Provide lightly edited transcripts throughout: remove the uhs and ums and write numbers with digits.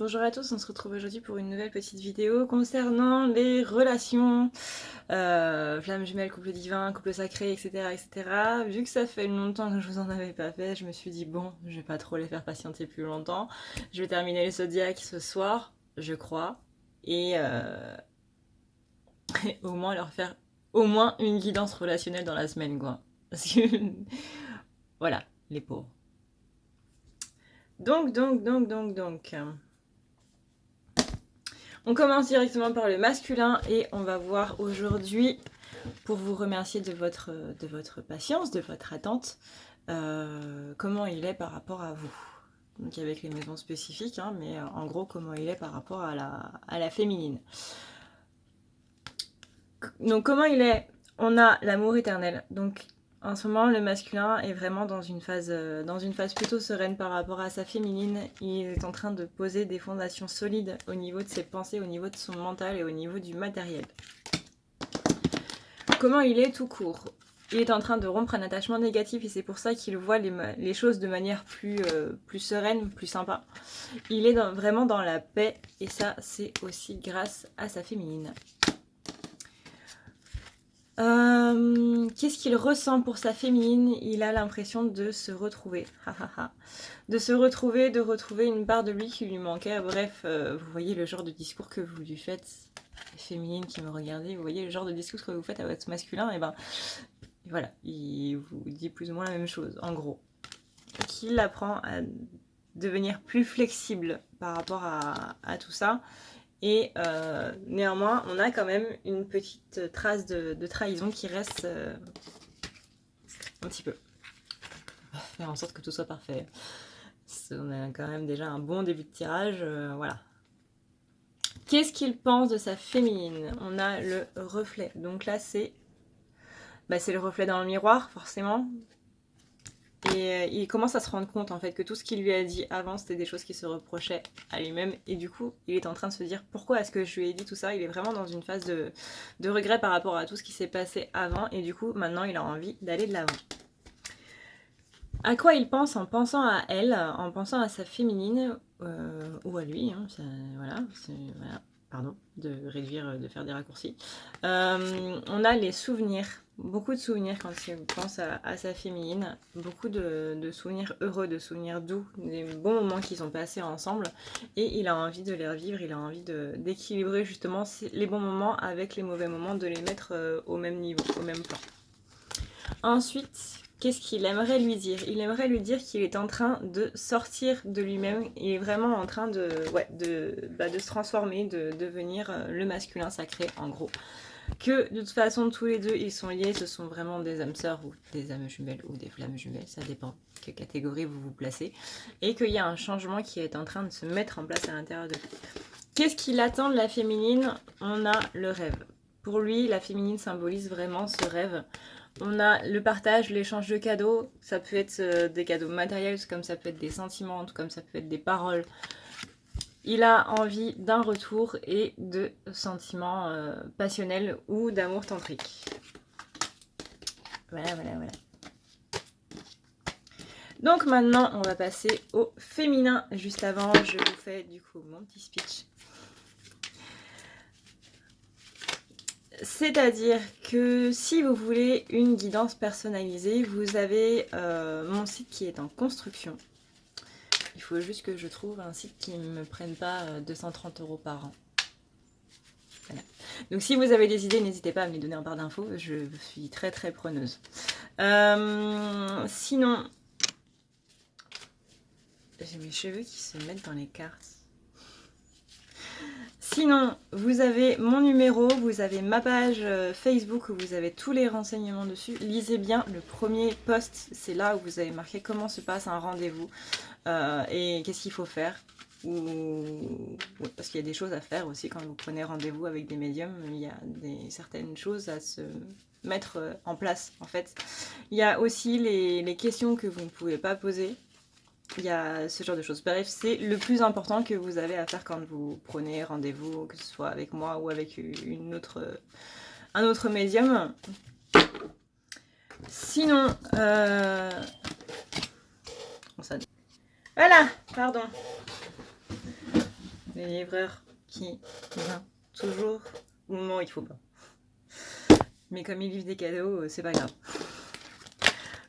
Bonjour à tous, on se retrouve aujourd'hui pour une nouvelle petite vidéo concernant les relations, flamme jumelle, couple divin, couple sacré, etc., etc. Vu que ça fait longtemps que je vous en avais pas fait, je me suis dit bon, je vais pas trop les faire patienter plus longtemps. Je vais terminer les zodiaques ce soir, je crois, et au moins leur faire au moins une guidance relationnelle dans la semaine, quoi. Parce que voilà, les pauvres. Donc. On commence directement par le masculin et on va voir aujourd'hui, pour vous remercier de votre patience, de votre attente, comment il est par rapport à vous. Donc avec les maisons spécifiques, hein, mais en gros comment il est par rapport à la féminine. Donc comment il est? On a l'amour éternel. Donc en ce moment, le masculin est vraiment dans une phase plutôt sereine par rapport à sa féminine. Il est en train de poser des fondations solides au niveau de ses pensées, au niveau de son mental et au niveau du matériel. Comment il est tout court? Il est en train de rompre un attachement négatif et c'est pour ça qu'il voit les choses de manière plus sereine, plus sympa. Il est vraiment dans la paix et ça, c'est aussi grâce à sa féminine. Qu'est-ce qu'il ressent pour sa féminine? Il a l'impression de se retrouver. De se retrouver, de retrouver une part de lui qui lui manquait. Bref, vous voyez le genre de discours que vous lui faites, féminine qui me regardez, vous voyez le genre de discours que vous faites à votre masculin, et ben voilà, il vous dit plus ou moins la même chose, en gros. Qu'il apprend à devenir plus flexible par rapport à tout ça. Et néanmoins, on a quand même une petite trace de trahison qui reste un petit peu. On va faire en sorte que tout soit parfait. On a quand même déjà un bon début de tirage, voilà. Qu'est-ce qu'il pense de sa féminine? On a le reflet. Donc là, c'est le reflet dans le miroir, forcément. Et il commence à se rendre compte en fait que tout ce qu'il lui a dit avant c'était des choses qu'il se reprochait à lui-même et du coup il est en train de se dire pourquoi est-ce que je lui ai dit tout ça. Il est vraiment dans une phase de regret par rapport à tout ce qui s'est passé avant et du coup maintenant il a envie d'aller de l'avant. À quoi il pense en pensant à elle, en pensant à sa féminine ou à lui, hein, voilà, pardon, de réduire, de faire des raccourcis. On a les souvenirs, beaucoup de souvenirs quand il pense à sa féminine, beaucoup de souvenirs heureux, de souvenirs doux, des bons moments qu'ils ont passés ensemble, et il a envie de les revivre, il a envie d'équilibrer justement les bons moments avec les mauvais moments, de les mettre au même niveau, au même plan. Ensuite, qu'est-ce qu'il aimerait lui dire? Il aimerait lui dire qu'il est en train de sortir de lui-même. Il est vraiment en train de se transformer, de devenir le masculin sacré, en gros. Que de toute façon, tous les deux, ils sont liés. Ce sont vraiment des âmes sœurs ou des âmes jumelles ou des flammes jumelles. Ça dépend quelle catégorie vous vous placez. Et qu'il y a un changement qui est en train de se mettre en place à l'intérieur de lui. Qu'est-ce qu'il attend de la féminine? On a le rêve. Pour lui, la féminine symbolise vraiment ce rêve. On a le partage, l'échange de cadeaux. Ça peut être des cadeaux matériels, comme ça peut être des sentiments, comme ça peut être des paroles. Il a envie d'un retour et de sentiments passionnels ou d'amour tantrique. Voilà. Donc maintenant, on va passer au féminin. Juste avant, je vous fais du coup mon petit speech. C'est-à-dire que si vous voulez une guidance personnalisée, vous avez mon site qui est en construction. Il faut juste que je trouve un site qui ne me prenne pas 230 € par an. Voilà. Donc si vous avez des idées, n'hésitez pas à me les donner en barre d'infos, je suis très très preneuse. Sinon, j'ai mes cheveux qui se mettent dans les cartes. Sinon, vous avez mon numéro, vous avez ma page Facebook où vous avez tous les renseignements dessus. Lisez bien le premier post, c'est là où vous avez marqué comment se passe un rendez-vous et qu'est-ce qu'il faut faire. Parce qu'il y a des choses à faire aussi quand vous prenez rendez-vous avec des médiums, il y a certaines choses à se mettre en place en fait. Il y a aussi les questions que vous ne pouvez pas poser. Il y a ce genre de choses. Bref, c'est le plus important que vous avez à faire quand vous prenez rendez-vous, que ce soit avec moi ou avec un autre médium. Sinon, voilà, pardon. le livreur qui vient toujours au moment où il faut pas. Mais comme il livre des cadeaux, c'est pas grave.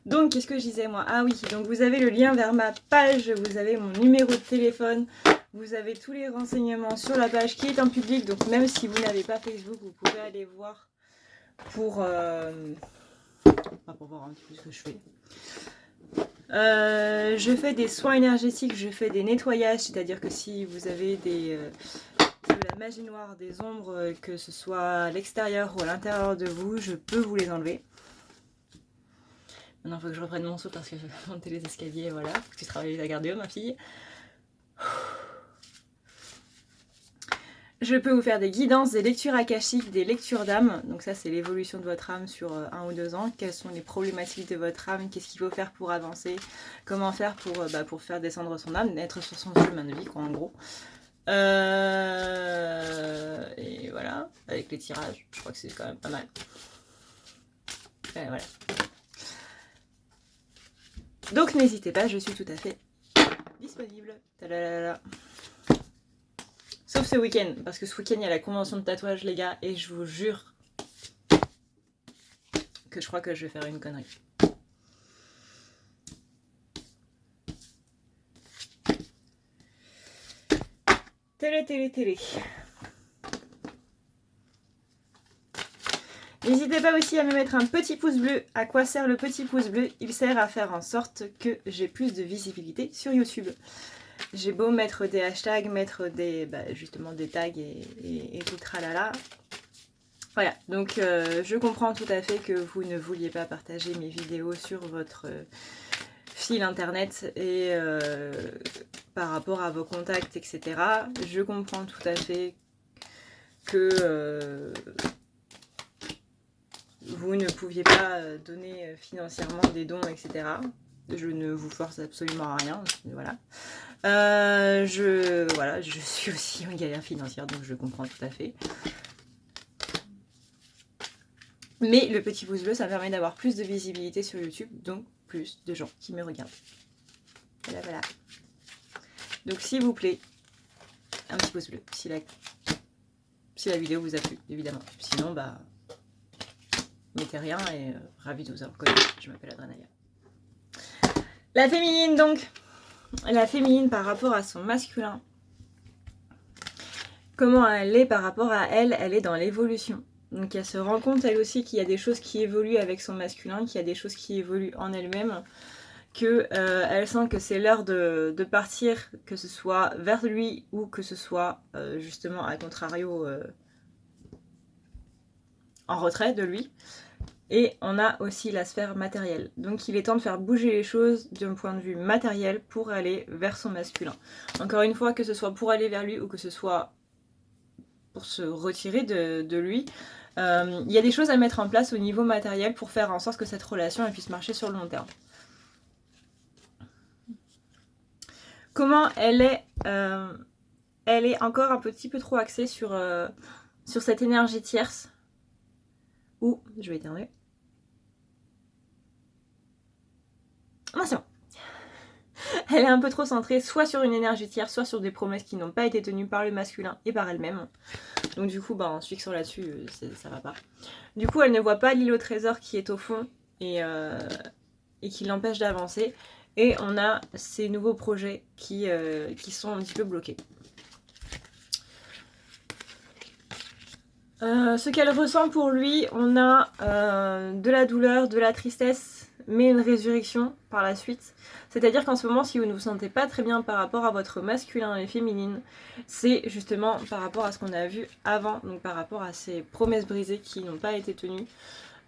Donc, qu'est-ce que je disais moi? Ah oui, donc vous avez le lien vers ma page, vous avez mon numéro de téléphone, vous avez tous les renseignements sur la page qui est en public. Donc, même si vous n'avez pas Facebook, vous pouvez aller voir pour voir un petit peu ce que je fais. Je fais des soins énergétiques, je fais des nettoyages, c'est-à-dire que si vous avez de la magie noire, des ombres, que ce soit à l'extérieur ou à l'intérieur de vous, je peux vous les enlever. Maintenant, il faut que je reprenne mon souffle parce que je vais monter les escaliers, voilà. Faut que tu travailles la cardio, ma fille. Je peux vous faire des guidances, des lectures akashiques, des lectures d'âme. Donc ça, c'est l'évolution de votre âme sur 1 ou 2 ans. Quelles sont les problématiques de votre âme? Qu'est-ce qu'il faut faire pour avancer? Comment faire pour faire descendre son âme? Être sur son chemin de vie, quoi, en gros. Et voilà, avec les tirages. Je crois que c'est quand même pas mal. Et voilà. Donc n'hésitez pas, je suis tout à fait disponible. Tadadada. Sauf ce week-end, parce que ce week-end il y a la convention de tatouage les gars, et je vous jure que je crois que je vais faire une connerie. Télé. N'hésitez pas aussi à me mettre un petit pouce bleu. À quoi sert le petit pouce bleu? Il sert à faire en sorte que j'ai plus de visibilité sur YouTube. J'ai beau mettre des hashtags, mettre justement des tags et tout tralala. Voilà, donc je comprends tout à fait que vous ne vouliez pas partager mes vidéos sur votre fil internet et par rapport à vos contacts, etc. Je comprends tout à fait que vous ne pouviez pas donner financièrement des dons, etc. Je ne vous force absolument à rien, voilà. Je suis aussi en galère financière, donc je comprends tout à fait. Mais le petit pouce bleu, ça me permet d'avoir plus de visibilité sur YouTube, donc plus de gens qui me regardent. Voilà. Donc s'il vous plaît, un petit pouce bleu, si la vidéo vous a plu, évidemment. Sinon, mettez rien et ravi de vous avoir connu. Je m'appelle Adrenaya. La féminine donc. La féminine par rapport à son masculin. Comment elle est par rapport à elle? Elle est dans l'évolution. Donc elle se rend compte elle aussi qu'il y a des choses qui évoluent avec son masculin, qu'il y a des choses qui évoluent en elle-même, que elle sent que c'est l'heure de partir, que ce soit vers lui ou que ce soit justement à contrario en retrait de lui. Et on a aussi la sphère matérielle. Donc il est temps de faire bouger les choses d'un point de vue matériel pour aller vers son masculin. Encore une fois, que ce soit pour aller vers lui ou que ce soit pour se retirer de lui, il y a des choses à mettre en place au niveau matériel pour faire en sorte que cette relation elle puisse marcher sur le long terme. Comment elle est encore un petit peu trop axée sur cette énergie tierce. Ouh, je vais éternuer. Ah, c'est bon. Elle est un peu trop centrée soit sur une énergie tierce, soit sur des promesses qui n'ont pas été tenues par le masculin et par elle-même. Donc du coup, en se fixant là-dessus, ça va pas. Du coup, elle ne voit pas l'île au trésor qui est au fond et qui l'empêche d'avancer. Et on a ces nouveaux projets qui sont un petit peu bloqués. Ce qu'elle ressent pour lui, on a de la douleur, de la tristesse, mais une résurrection par la suite. C'est-à-dire qu'en ce moment, si vous ne vous sentez pas très bien par rapport à votre masculin et féminine, c'est justement par rapport à ce qu'on a vu avant, donc par rapport à ces promesses brisées qui n'ont pas été tenues,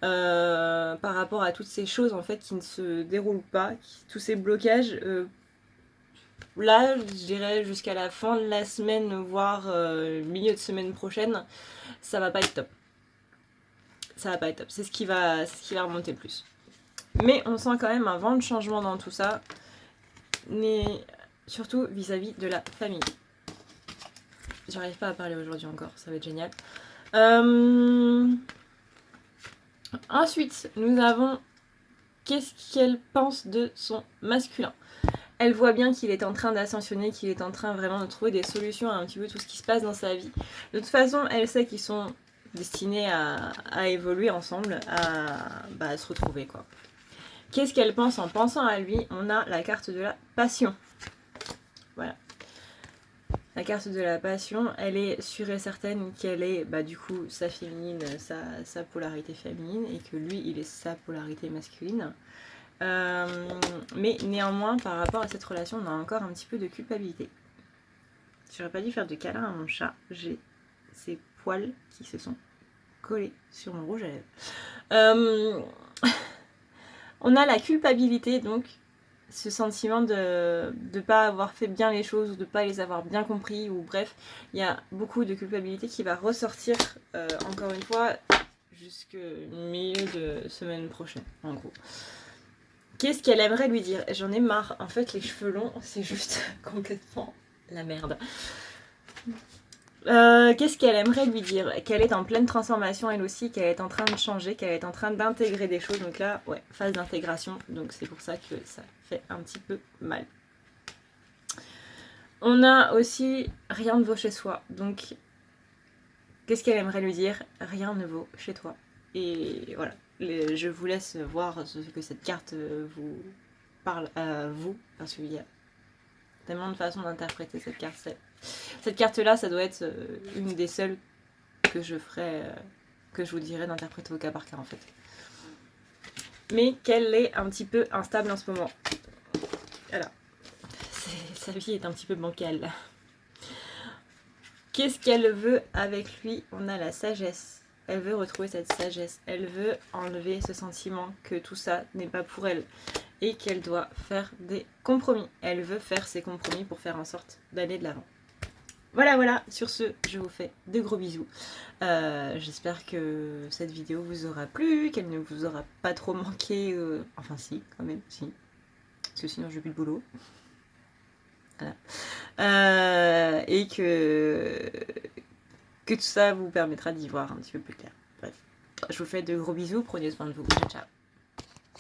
par rapport à toutes ces choses en fait qui ne se déroulent pas, tous ces blocages. Là, je dirais jusqu'à la fin de la semaine, voire milieu de semaine prochaine, ça va pas être top. Ça va pas être top. C'est ce qui va remonter le plus. Mais on sent quand même un vent de changement dans tout ça, mais surtout vis-à-vis de la famille. J'arrive pas à parler aujourd'hui encore, ça va être génial. Ensuite, nous avons qu'est-ce qu'elle pense de son masculin. Elle voit bien qu'il est en train d'ascensionner, qu'il est en train vraiment de trouver des solutions à un petit peu tout ce qui se passe dans sa vie. De toute façon, elle sait qu'ils sont destinés à évoluer ensemble, à se retrouver, quoi. Qu'est-ce qu'elle pense en pensant à lui? On a la carte de la passion. Voilà. La carte de la passion, elle est sûre et certaine qu'elle est du coup sa féminine, sa polarité féminine, et que lui, il est sa polarité masculine. Mais néanmoins, par rapport à cette relation, on a encore un petit peu de culpabilité. J'aurais pas dû faire de câlin à mon chat. J'ai ses poils qui se sont collés sur mon rouge à lèvres. On a la culpabilité, donc ce sentiment de ne pas avoir fait bien les choses, ou de ne pas les avoir bien compris, ou bref, il y a beaucoup de culpabilité qui va ressortir, encore une fois, jusqu'au milieu de semaine prochaine, en gros. Qu'est-ce qu'elle aimerait lui dire? J'en ai marre, en fait les cheveux longs, c'est juste complètement la merde. Qu'est-ce qu'elle aimerait lui dire? Qu'elle est en pleine transformation elle aussi, qu'elle est en train de changer, qu'elle est en train d'intégrer des choses. Donc là, ouais, phase d'intégration. Donc c'est pour ça que ça fait un petit peu mal. On a aussi rien ne vaut chez soi. Donc qu'est-ce qu'elle aimerait lui dire? Rien ne vaut chez toi. Et voilà, je vous laisse voir ce que cette carte vous parle à vous, parce qu'il y a tellement de façons d'interpréter cette carte. Cette carte-là, ça doit être une des seules que je ferai, que je vous dirai d'interpréter au cas par cas en fait. Mais qu'elle est un petit peu instable en ce moment. Voilà. Sa vie est un petit peu bancale. Qu'est-ce qu'elle veut avec lui? On a la sagesse. Elle veut retrouver cette sagesse. Elle veut enlever ce sentiment que tout ça n'est pas pour elle. Et qu'elle doit faire des compromis. Elle veut faire ses compromis pour faire en sorte d'aller de l'avant. Voilà, sur ce, je vous fais de gros bisous. J'espère que cette vidéo vous aura plu, qu'elle ne vous aura pas trop manqué. Enfin si, quand même, si. Parce que sinon, j'ai plus de boulot. Voilà. Et que tout ça vous permettra d'y voir un petit peu plus clair. Bref, je vous fais de gros bisous, prenez soin de vous. Ciao.